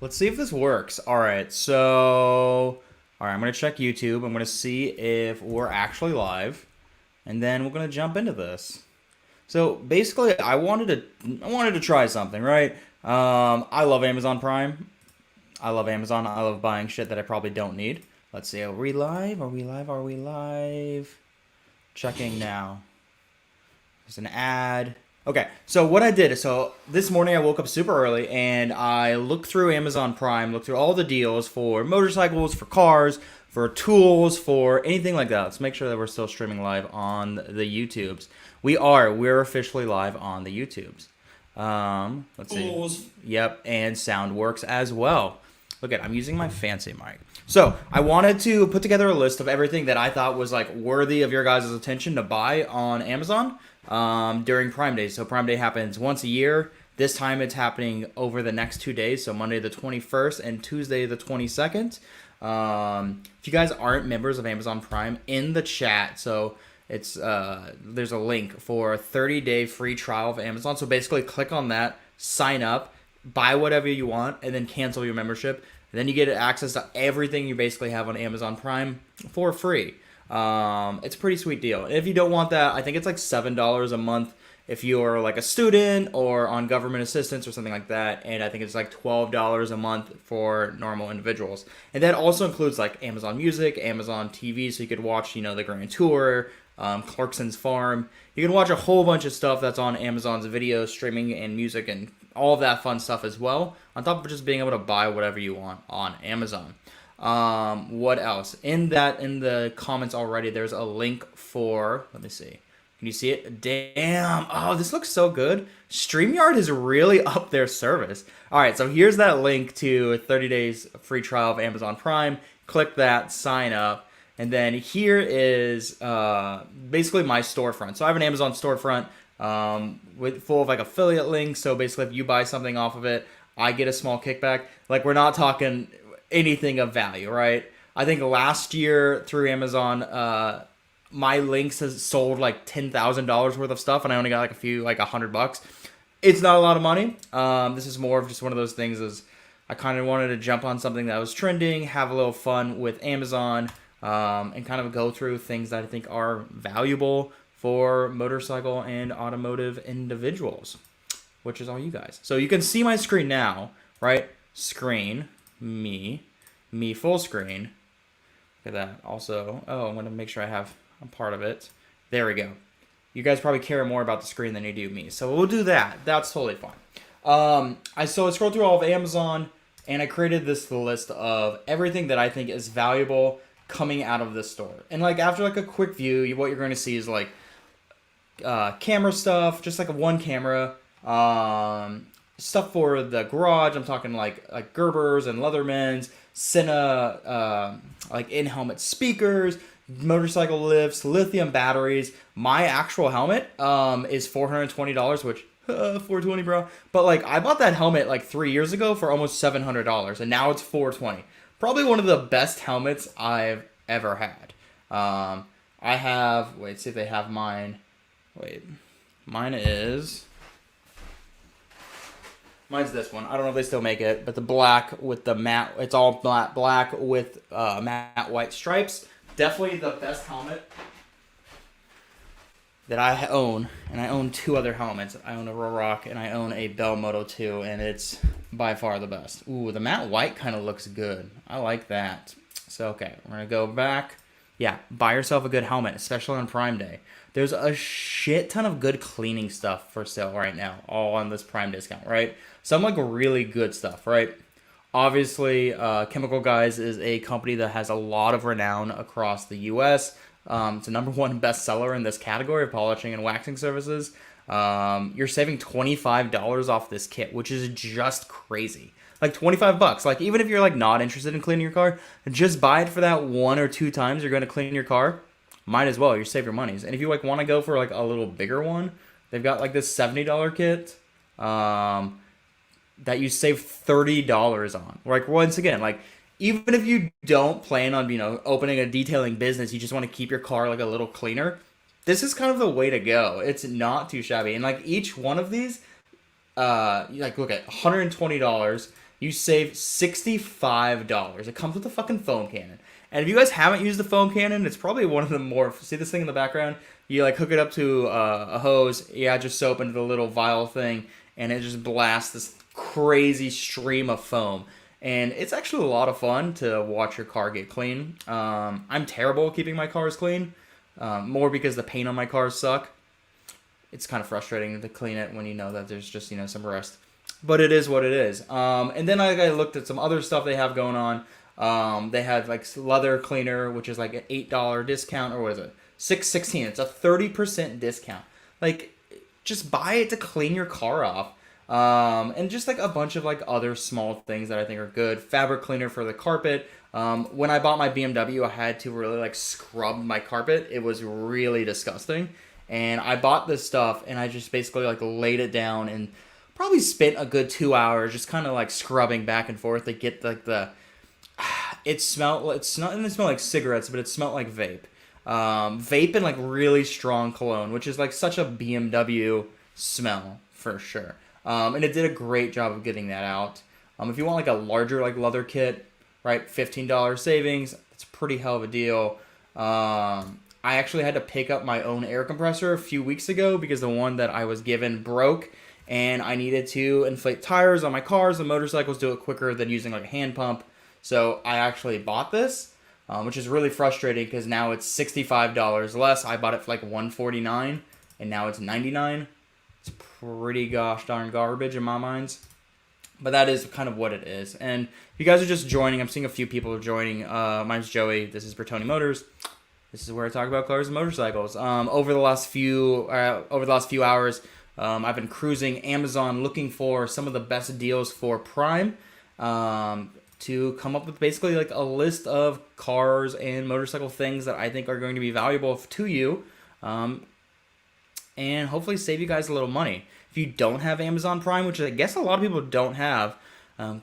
Let's see if this works. All right, so I'm gonna check YouTube. I'm gonna see if we're actually live, and then we're gonna jump into this. So basically, I wanted to try something, right? I love Amazon Prime. I love Amazon. I love buying shit that I probably don't need. Let's see. Are we live? Are we live? Are we live? Checking now. There's an ad. Okay, so what I did is, so this morning I woke up super early and I looked through Amazon Prime, looked through all the deals for motorcycles, for cars, for tools, for anything like that. Let's make sure that we're still streaming live on the YouTubes. We're officially live on the YouTubes. Let's see. Tools. Yep, and sound works as well. Look at, I'm using my fancy mic. So I wanted to put together a list of everything that I thought was like worthy of your guys' attention to buy on Amazon during Prime Day. So Prime Day happens once a year. This time it's happening over the next 2 days, so Monday the 21st and Tuesday the 22nd. If you guys aren't members of Amazon Prime, in the chat, so it's there's a link for a 30-day free trial of Amazon. So basically, click on that, sign up, buy whatever you want, and then cancel your membership. And then you get access to everything you basically have on Amazon Prime for free. It's a pretty sweet deal. And if you don't want that, I think it's like $7 a month if you're like a student or on government assistance or something like that. And I think it's like $12 a month for normal individuals. And that also includes like Amazon Music, Amazon TV, so you could watch, the Grand Tour, Clarkson's Farm. You can watch a whole bunch of stuff that's on Amazon's video streaming and music and all of that fun stuff as well, on top of just being able to buy whatever you want on Amazon. What else? In the comments already, there's a link for, let me see. Can you see it? Damn. Oh, this looks so good. StreamYard has really upped their service. All right, so here's that link to a 30 days free trial of Amazon Prime. Click that, sign up. And then here is basically my storefront. So I have an Amazon storefront with full of like affiliate links. So basically, if you buy something off of it, I get a small kickback. Like, we're not talking anything of value, right? I think last year through Amazon, my links has sold like $10,000 worth of stuff, and I only got like a few, like $100. It's not a lot of money. This is more of just one of those things. As I kind of wanted to jump on something that was trending, have a little fun with Amazon, and kind of go through things that I think are valuable for motorcycle and automotive individuals, which is all you guys. So you can see my screen now, right? Screen, me full screen. Look at that. Also, I'm going to make sure I'm part of it. There we go. You guys probably care more about the screen than you do me, so we'll do that. That's totally fine. I scrolled through all of Amazon, and I created this list of everything that I think is valuable coming out of this store. And like after like a quick view, what you're going to see is like camera stuff, just like a one camera, stuff for the garage. I'm talking like Gerbers and Leathermans, Sena, like in-helmet speakers, motorcycle lifts, lithium batteries. My actual helmet is $420, which 420, bro. But like I bought that helmet like 3 years ago for almost $700, and now it's 420. Probably one of the best helmets I've ever had. I have. Wait, see if they have mine. Wait, mine's this one. I don't know if they still make it, but the black with the matte. It's all black with matte white stripes. Definitely the best helmet that I own, and I own two other helmets. I own a Rock and I own a Bell Moto 2, and it's by far the best. Ooh, the matte white kind of looks good. I like that. So, okay, we're going to go back. Yeah, buy yourself a good helmet, especially on Prime Day. There's a shit ton of good cleaning stuff for sale right now, all on this Prime discount, right? Some like really good stuff, right? Obviously, Chemical Guys is a company that has a lot of renown across the U.S. It's a #1 bestseller in this category of polishing and waxing services. You're saving $25 off this kit, which is just crazy. Like $25. Like even if you're like not interested in cleaning your car, just buy it for that 1 or 2 times you're going to clean your car. Might as well. You save your monies. And if you like want to go for like a little bigger one, they've got like this $70 kit. That you save $30 on. Like once again, like even if you don't plan on opening a detailing business, you just want to keep your car like a little cleaner. This is kind of the way to go. It's not too shabby, and like each one of these, like look at $120, you save $65. It comes with a fucking foam cannon. And if you guys haven't used the foam cannon, it's probably one of the more... See this thing in the background? You like hook it up to a hose, you add your soap into the little vial thing, and it just blasts this crazy stream of foam. And it's actually a lot of fun to watch your car get clean. I'm terrible at keeping my cars clean, more because the paint on my cars suck. It's kind of frustrating to clean it when you know that there's just, some rust. But it is what it is. And then I looked at some other stuff they have going on. They had like leather cleaner, which is like an $8 discount, or what is it? $6.16. It's a 30% discount. Like, just buy it to clean your car off. And just like a bunch of like other small things that I think are good. Fabric cleaner for the carpet. When I bought my BMW, I had to really like scrub my carpet. It was really disgusting. And I bought this stuff and I just basically like laid it down and probably spent a good 2 hours just kind of like scrubbing back and forth to get like it smelled like cigarettes, but it smelled like vape. Vape and like really strong cologne, which is like such a BMW smell for sure. And it did a great job of getting that out. If you want like a larger like leather kit, right, $15 savings, it's a pretty hell of a deal. I actually had to pick up my own air compressor a few weeks ago because the one that I was given broke, and I needed to inflate tires on my cars and motorcycles, do it quicker than using like a hand pump. So I actually bought this, which is really frustrating because now it's $65 less. I bought it for like $149, and now it's $99. It's pretty gosh darn garbage in my minds. But that is kind of what it is. And if you guys are just joining, I'm seeing a few people joining. My name's Joey. This is Bertoni Motors. This is where I talk about cars and motorcycles. Over the last few hours, I've been cruising Amazon looking for some of the best deals for Prime, to come up with basically like a list of cars and motorcycle things that I think are going to be valuable to you, and hopefully save you guys a little money. If you don't have Amazon Prime, which I guess a lot of people don't have,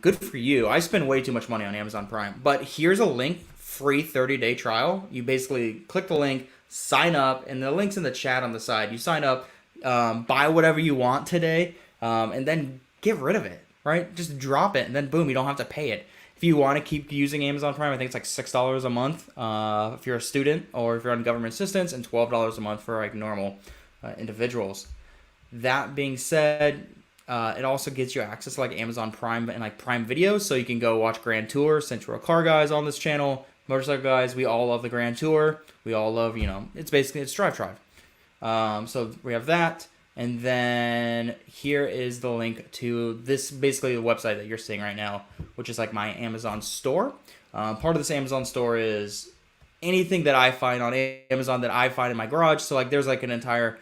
good for you. I spend way too much money on Amazon Prime. But here's a link, free 30-day trial. You basically click the link, sign up, and the link's in the chat on the side. You sign up, buy whatever you want today, and then get rid of it, right? Just drop it, and then boom, you don't have to pay it. If you want to keep using Amazon Prime, I think it's like $6 a month if you're a student or if you're on government assistance, and $12 a month for like normal individuals. That being said, it also gets you access to like Amazon Prime and like Prime videos, so you can go watch Grand Tour, since we're car guys on this channel, motorcycle guys. We all love the Grand Tour. We all love, it's drive. So we have that, and then here is the link to this, basically the website that you're seeing right now, which is like my Amazon store. Part of this Amazon store is anything that I find on Amazon that I find in my garage. So like there's like an entire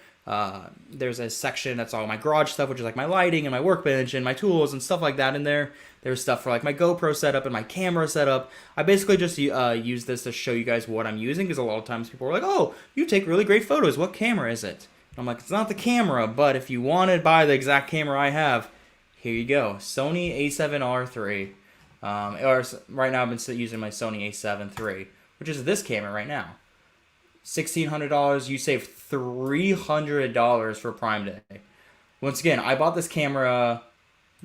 there's a section that's all my garage stuff, which is like my lighting and my workbench and my tools and stuff like that in there. There's stuff for like my GoPro setup and my camera setup. I basically just use this to show you guys what I'm using, because a lot of times people are like, oh, you take really great photos. What camera is it? And I'm like, it's not the camera, but if you want to buy the exact camera I have, here you go. Sony a7R III. Or right now I've been using my Sony a7 III, which is this camera right now. $1,600, you save $300 for Prime Day. Once again, I bought this camera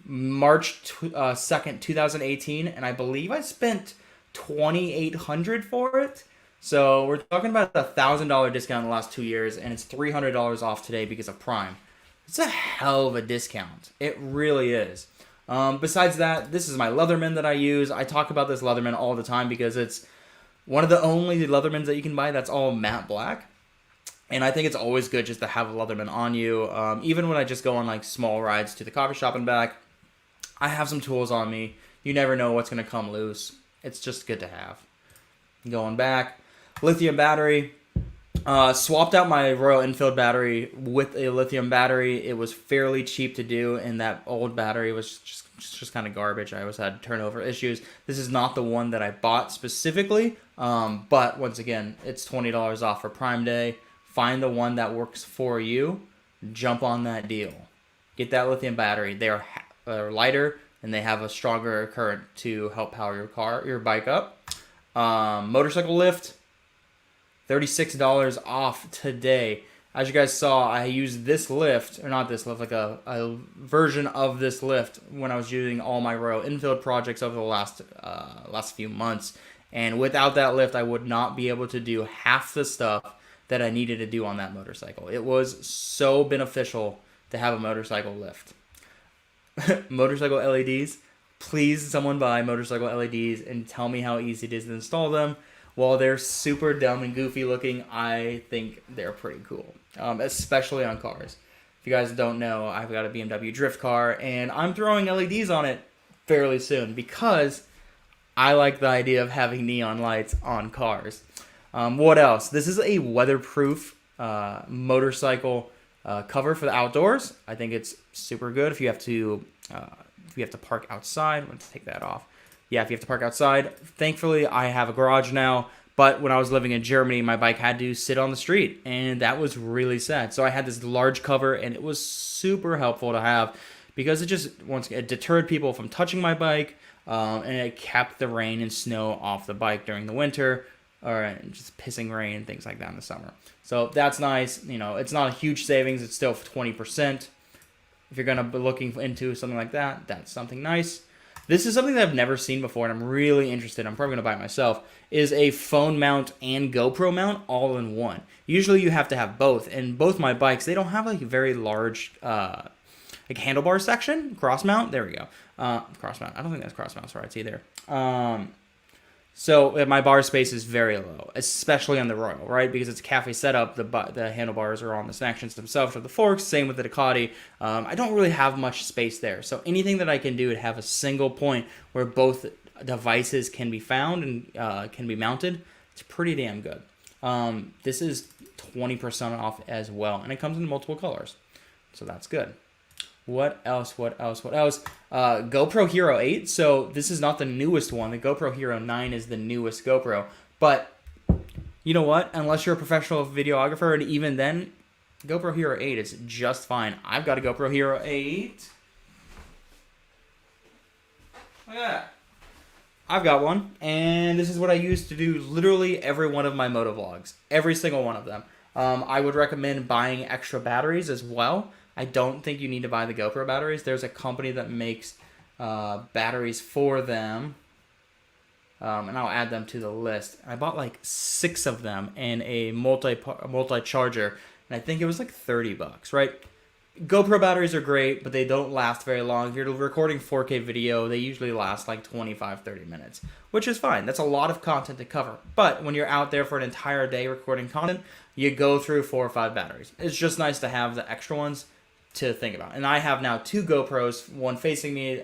March 2nd, 2018, and I believe I spent $2,800 for it. So we're talking about a $1,000 discount in the last 2 years, and it's $300 off today because of Prime. It's a hell of a discount. It really is. Besides that, this is my Leatherman that I use. I talk about this Leatherman all the time because it's one of the only Leathermans that you can buy that's all matte black. And I think it's always good just to have a Leatherman on you. Even when I just go on like small rides to the coffee shop and back, I have some tools on me. You never know what's going to come loose. It's just good to have. Going back, lithium battery. Swapped out my Royal Enfield battery with a lithium battery. It was fairly cheap to do, and that old battery was just kind of garbage. I always had turnover issues. This is not the one that I bought specifically, but once again, it's $20 off for Prime Day. Find the one that works for you. Jump on that deal. Get that lithium battery. They are lighter, and they have a stronger current to help power your bike up. Motorcycle lift, $36 off today. as you guys saw, I used this lift, or not this lift, like a version of this lift when I was using all my Royal Enfield projects over the last few months. And without that lift, I would not be able to do half the stuff that I needed to do on that motorcycle. It was so beneficial to have a motorcycle lift. Motorcycle LEDs, please someone buy motorcycle LEDs and tell me how easy it is to install them. While they're super dumb and goofy looking, I think they're pretty cool, especially on cars. If you guys don't know, I've got a BMW drift car, and I'm throwing LEDs on it fairly soon because I like the idea of having neon lights on cars. What else? This is a weatherproof motorcycle cover for the outdoors. I think it's super good if you have to park outside. Let's take that off. Yeah, if you have to park outside. Thankfully, I have a garage now, but when I was living in Germany, my bike had to sit on the street, and that was really sad. So I had this large cover, and it was super helpful to have because it deterred people from touching my bike, and it kept the rain and snow off the bike during the winter, or just pissing rain and things like that in the summer. So that's nice. It's not a huge savings. It's still 20%. If you're going to be looking into something like that, that's something nice. This is something that I've never seen before, and I'm really interested. I'm probably going to buy it myself. Is a phone mount and GoPro mount all in one. Usually you have to have both, and both my bikes, they don't have like a very large handlebar section. Cross mount. There we go. Cross mount. I don't think that's cross mounts right either. So my bar space is very low, especially on the Royal, right? Because it's a cafe setup, the handlebars are on the sections themselves or the forks. Same with the Ducati. I don't really have much space there. So anything that I can do to have a single point where both devices can be found and can be mounted, it's pretty damn good. This is 20% off as well, and it comes in multiple colors. So that's good. What else? GoPro Hero 8. So this is not the newest one. The GoPro Hero 9 is the newest GoPro. But you know what? Unless you're a professional videographer, and even then, GoPro Hero 8 is just fine. I've got a GoPro Hero 8. Look at that. I've got one. And this is what I use to do literally every one of my motovlogs. Every single one of them. I would recommend buying extra batteries as well. I don't think you need to buy the GoPro batteries. There's a company that makes batteries for them, and I'll add them to the list. I bought like 6 of them and a multi-charger, and I think it was like $30, right? GoPro batteries are great, but they don't last very long. If you're recording 4K video, they usually last like 25-30 minutes, which is fine. That's a lot of content to cover. But when you're out there for an entire day recording content, you go through 4 or 5 batteries. It's just nice to have the extra ones to think about. And I have now 2 GoPros, one facing me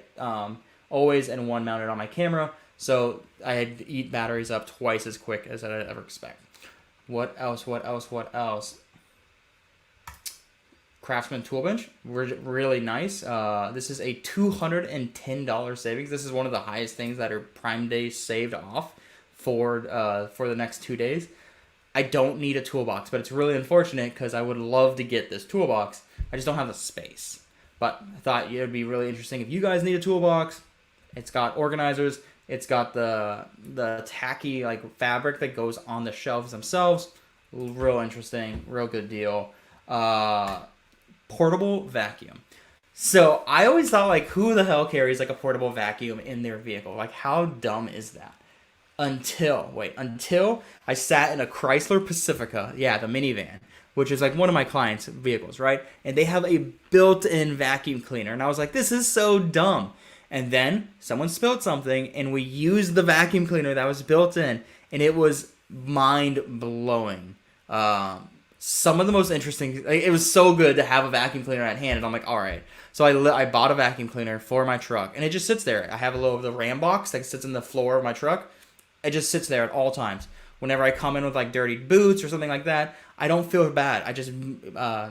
always and one mounted on my camera. So I had to eat batteries up twice as quick as I'd ever expect. What else? Craftsman tool bench, really nice. This is a $210 savings. This is one of the highest things that are Prime Day saved off for the next 2 days. I don't need a toolbox, but it's really unfortunate because I would love to get this toolbox. I just don't have the space. But I thought it would be really interesting if you guys need a toolbox. It's got organizers. It's got the tacky fabric that goes on the shelves themselves. Real interesting. Real good deal. Portable vacuum. So I always thought who the hell carries a portable vacuum in their vehicle? How dumb is that? Until I sat in a Chrysler Pacifica, the minivan, which is one of my clients' vehicles, right? And they have a built-in vacuum cleaner. And I was like, this is so dumb. And then someone spilled something, and we used the vacuum cleaner that was built in, and it was mind-blowing. Some of the most interesting, it was so good to have a vacuum cleaner at hand, and I'm like, all right. So I bought a vacuum cleaner for my truck, and it just sits there. I have a little of the Ram box that sits in the floor of my truck. It just sits there at all times. Whenever I come in with dirty boots or something like that, I don't feel bad. I just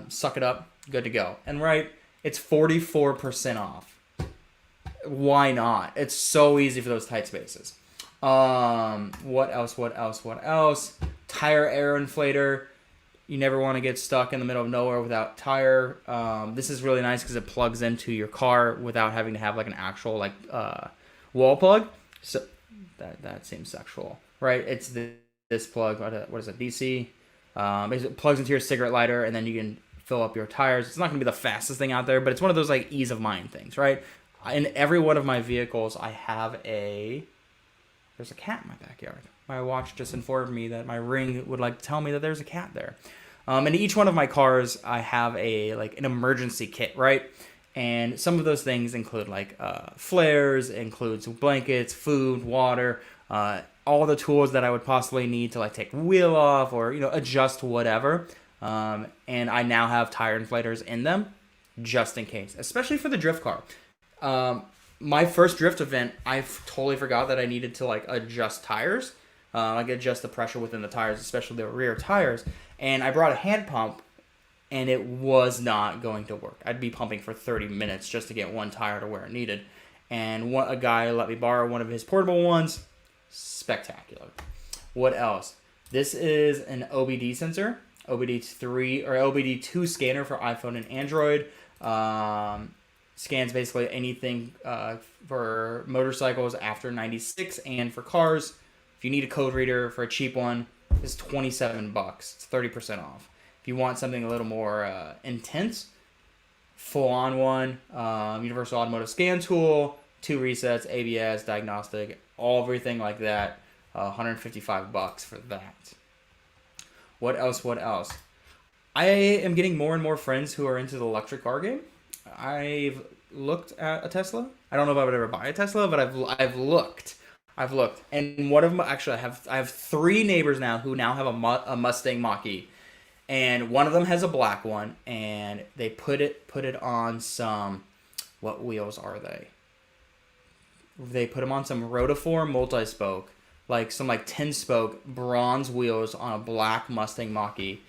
suck it up, good to go. And it's 44% off. Why not? It's so easy for those tight spaces. What else? Tire air inflator. You never want to get stuck in the middle of nowhere without tire. This is really nice because it plugs into your car without having to have an actual wall plug. So that seems sexual, right? It's this plug. What is it? DC. It plugs into your cigarette lighter, and then you can fill up your tires. It's not going to be the fastest thing out there, but it's one of those like ease of mind things, right? In every one of my vehicles, I have there's a cat in my backyard. My watch just informed me that my Ring would like to tell me that there's a cat there. In each one of my cars, I have an emergency kit, right? And some of those things include like flares, includes blankets, food, water, all the tools that I would possibly need to like take wheel off or adjust whatever. And I now have tire inflators in them, just in case, especially for the drift car. My first drift event, I totally forgot that I needed to like adjust tires, like adjust the pressure within the tires, especially the rear tires. And I brought a hand pump, and it was not going to work. I'd be pumping for 30 minutes just to get one tire to where it needed. And a guy let me borrow one of his portable ones. Spectacular. What else? This is an OBD sensor, OBD3 or OBD2 scanner for iPhone and Android. Scans basically anything for motorcycles after 96 and for cars. If you need a code reader for a cheap one, it's $27. It's 30% off. If you want something a little more intense, full-on one, Universal Automotive Scan Tool, 2 resets, ABS, Diagnostic, everything like that, $155 for that. What else? I am getting more and more friends who are into the electric car game. I've looked at a Tesla. I don't know if I would ever buy a Tesla, but I've looked. And one of them, actually, I have 3 neighbors now who now have a Mustang Mach-E. And one of them has a black one, and they put it on some, what wheels are they? They put them on some Rotiform multi-spoke, like some like 10-spoke bronze wheels on a black Mustang Mach-E.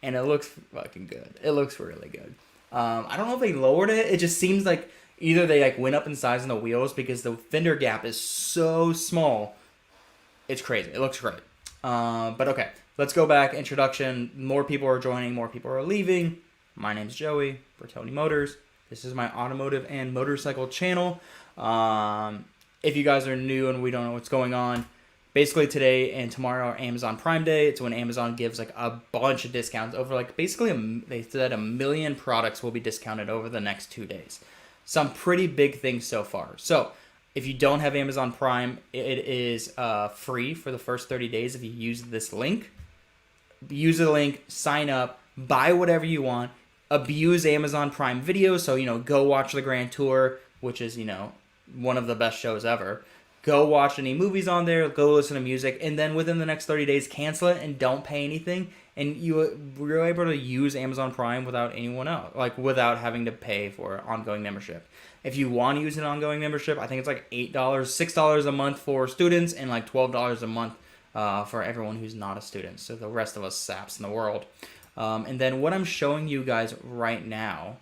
And it looks fucking good. It looks really good. I don't know if they lowered it. It just seems like either they like went up in size on the wheels because the fender gap is so small. It's crazy. It looks great. But okay, let's go back. Introduction. More people are joining. More people are leaving. My name's Joey. Bertoni Motors. This is my automotive and motorcycle channel. If you guys are new and we don't know what's going on, basically today and tomorrow are Amazon Prime Day. It's when Amazon gives like a bunch of discounts over like basically they said 1 million products will be discounted over the next 2 days. Some pretty big things so far. So if you don't have Amazon Prime, it is free for the first 30 days if you use this link. Use the link, sign up, buy whatever you want, abuse Amazon Prime Video. So, go watch the Grand Tour, which is, one of the best shows ever. Go watch any movies on there, go listen to music, and then within the next 30 days, cancel it and don't pay anything. And you're able to use Amazon Prime without anyone else, like without having to pay for ongoing membership. If you want to use an ongoing membership, I think it's like $8, $6 a month for students, and like $12 a month for everyone who's not a student. So the rest of us saps in the world. And then what I'm showing you guys right now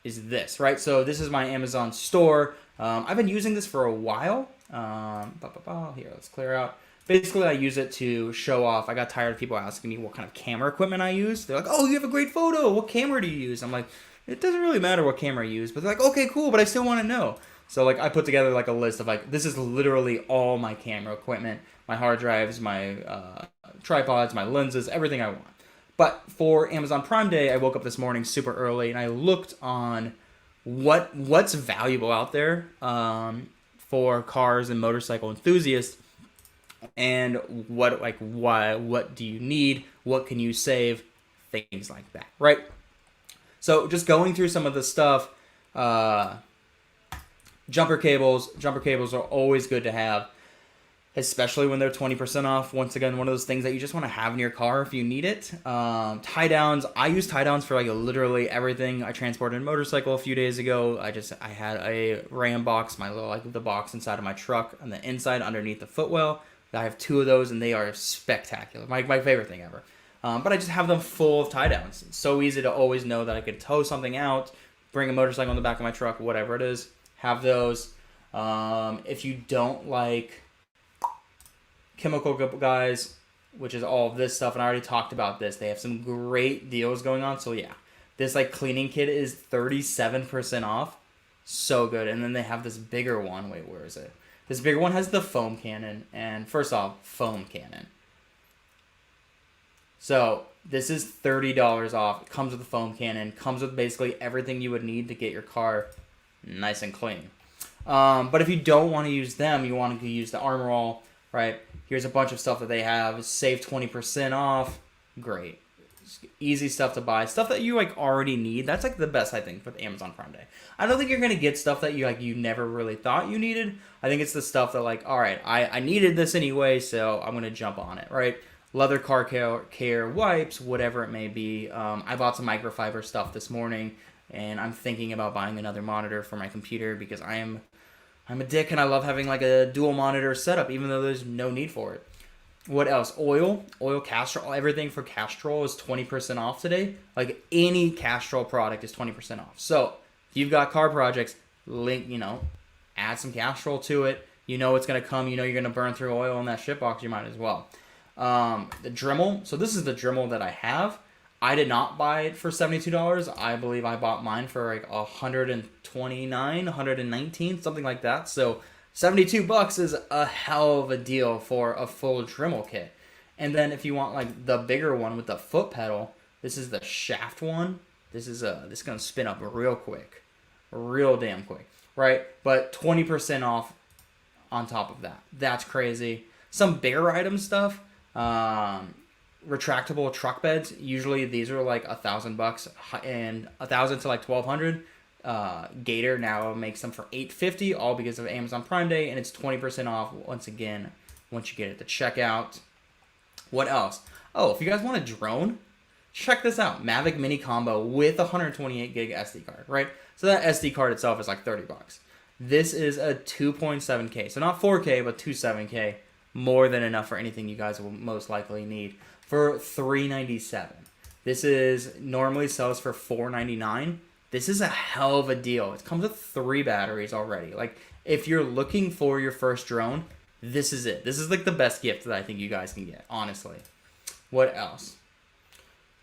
is this, right? So this is my Amazon store. I've been using this for a while. Here, let's clear out. Basically, I use it to show off. I got tired of people asking me what kind of camera equipment I use. They're like, oh, you have a great photo. What camera do you use? I'm like, it doesn't really matter what camera I use. But they're like, okay, cool, but I still want to know. So like I put together like a list of like, this is literally all my camera equipment. My hard drives, my tripods, my lenses, everything I want. But for Amazon Prime Day, I woke up this morning super early and I looked on what's valuable out there for cars and motorcycle enthusiasts, and what do you need, what can you save, things like that, right? So just going through some of the stuff, jumper cables are always good to have, especially when they're 20% off. Once again, one of those things that you just want to have in your car if you need it. Tie downs. I use tie downs for like literally everything. I transported a motorcycle a few days ago. I had a Ram box, my little the box inside of my truck on the inside underneath the footwell. I have 2 of those and they are spectacular. My favorite thing ever. But I just have them full of tie downs. It's so easy to always know that I could tow something out, bring a motorcycle in the back of my truck, whatever it is. Have those. If you don't like chemical guys, which is all of this stuff, and I already talked about this, they have some great deals going on. So yeah, this like cleaning kit is 37% off. So good. And then they have this bigger one. Wait, where is it? This bigger one has the foam cannon. And first off, foam cannon. So this is $30 off. It comes with a foam cannon. Comes with basically everything you would need to get your car nice and clean. But if you don't want to use them, you want to use the Armor All, right? Here's a bunch of stuff that they have. Save 20% off. Great. Easy stuff to buy. Stuff that you like already need. That's like the best, I think, with Amazon Prime Day. I don't think you're going to get stuff that you never really thought you needed. I think it's the stuff that like, all right, I needed this anyway, so I'm going to jump on it, right? Leather car care, wipes, whatever it may be. I bought some microfiber stuff this morning, and I'm thinking about buying another monitor for my computer because I'm a dick and I love having like a dual monitor setup, even though there's no need for it. What else? Oil, Castrol, everything for Castrol is 20% off today. Like any Castrol product is 20% off. So if you've got car projects, add some Castrol to it. You know it's gonna come. You know you're gonna burn through oil in that shit box. You might as well. The Dremel. So this is the Dremel that I have. I did not buy it for $72. I believe I bought mine for like $129, $119, something like that. So $72 is a hell of a deal for a full Dremel kit. And then if you want like the bigger one with the foot pedal, this is the shaft one. This is gonna spin up real quick, real damn quick, right? But 20% off on top of that. That's crazy. Some bigger item stuff. Retractable truck beds. Usually these are like $1,000 and $1,000 to like $1,200. Gator now makes them for $850, all because of Amazon Prime Day, and it's 20% off once again once you get it to checkout. What else? Oh, if you guys want a drone, check this out. Mavic Mini Combo with 128 gig SD card, right? So that SD card itself is like $30. This is a 2.7K, so not 4K, but 2.7K, more than enough for anything you guys will most likely need for $397. This is normally sells for $499. This is a hell of a deal. It comes with 3 batteries already. Like, if you're looking for your first drone, this is it. This is like the best gift that I think you guys can get, honestly. What else?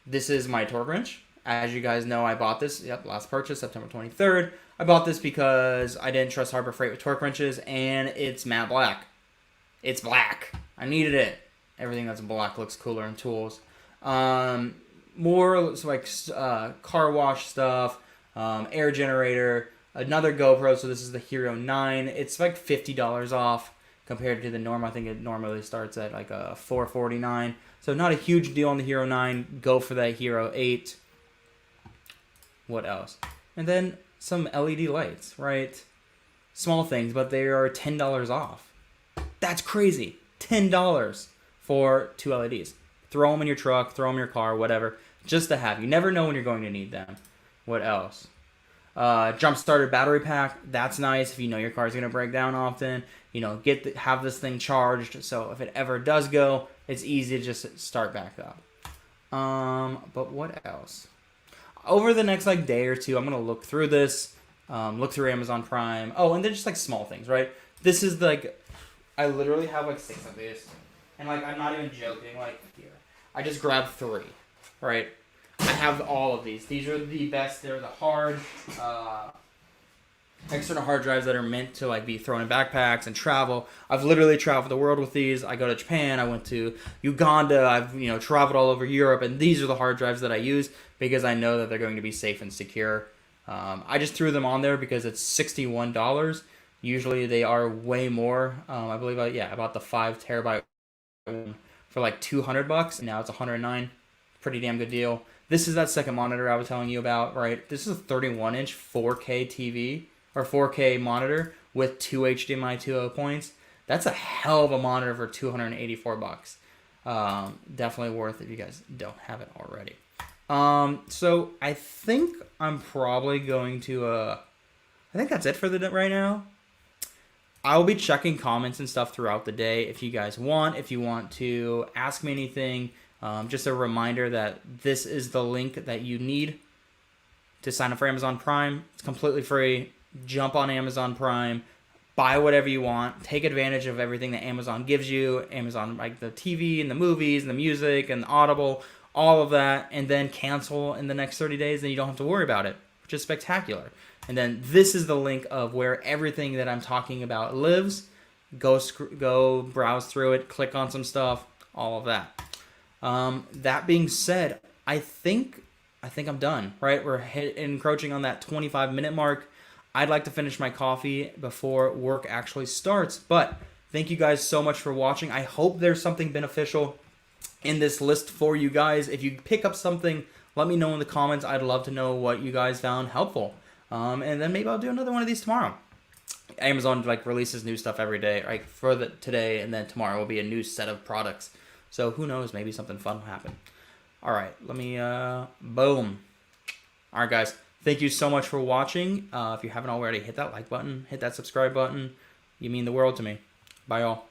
This is my torque wrench. As you guys know, I bought this. Yep, last purchase, September 23rd. I bought this because I didn't trust Harbor Freight with torque wrenches, and it's matte black. It's black. I needed it. Everything that's black looks cooler in tools. More like car wash stuff. Air generator, another GoPro. So this is the Hero 9. It's like $50 off compared to the norm. I think it normally starts at like a $449. So not a huge deal on the Hero 9. Go for that Hero 8. What else? And then some LED lights, right? Small things, but they are $10 off. That's crazy. $10 for 2 LEDs. Throw them in your truck, throw them in your car, whatever. Just to have. You never know when you're going to need them. What else? Jump starter battery pack. That's nice if you know your car's going to break down often. Have this thing charged, so if it ever does go, it's easy to just start back up. But what else? Over the next day or two, I'm going to look through this, look through Amazon Prime. Oh, and they're just small things, right? This is I literally have 6 of these, and I'm not even joking. Here, I just grabbed 3, right? I have all of these. These are the best. They're the hard, external hard drives that are meant to be thrown in backpacks and travel. I've literally traveled the world with these. I go to Japan. I went to Uganda. I've traveled all over Europe, and these are the hard drives that I use because I know that they're going to be safe and secure. I just threw them on there because it's $61. Usually they are way more. I believe I bought the 5 terabyte one for $200. Now it's $109. Pretty damn good deal. This is that second monitor I was telling you about, right? This is a 31-inch 4K TV or 4K monitor with 2 HDMI 2.0 points. That's a hell of a monitor for $284. Definitely worth it if you guys don't have it already. So I think I'm probably going to I think that's it for right now. I'll be checking comments and stuff throughout the day if you guys want. If you want to ask me anything, just a reminder that this is the link that you need to sign up for Amazon Prime. It's completely free. Jump on Amazon Prime. Buy whatever you want. Take advantage of everything that Amazon gives you. Amazon, the TV and the movies and the music and the Audible, all of that. And then cancel in the next 30 days and you don't have to worry about it, which is spectacular. And then this is the link of where everything that I'm talking about lives. Go browse through it. Click on some stuff. All of that. That being said, I think I'm done. Right, we're encroaching on that 25-minute mark. I'd like to finish my coffee before work actually starts. But thank you guys so much for watching. I hope there's something beneficial in this list for you guys. If you pick up something, let me know in the comments. I'd love to know what you guys found helpful. And then maybe I'll do another one of these tomorrow. Amazon like releases new stuff every day, right? For today and then tomorrow will be a new set of products. So who knows? Maybe something fun will happen. All right, let me boom. All right, guys. Thank you so much for watching. If you haven't already, hit that like button, hit that subscribe button. You mean the world to me. Bye, all.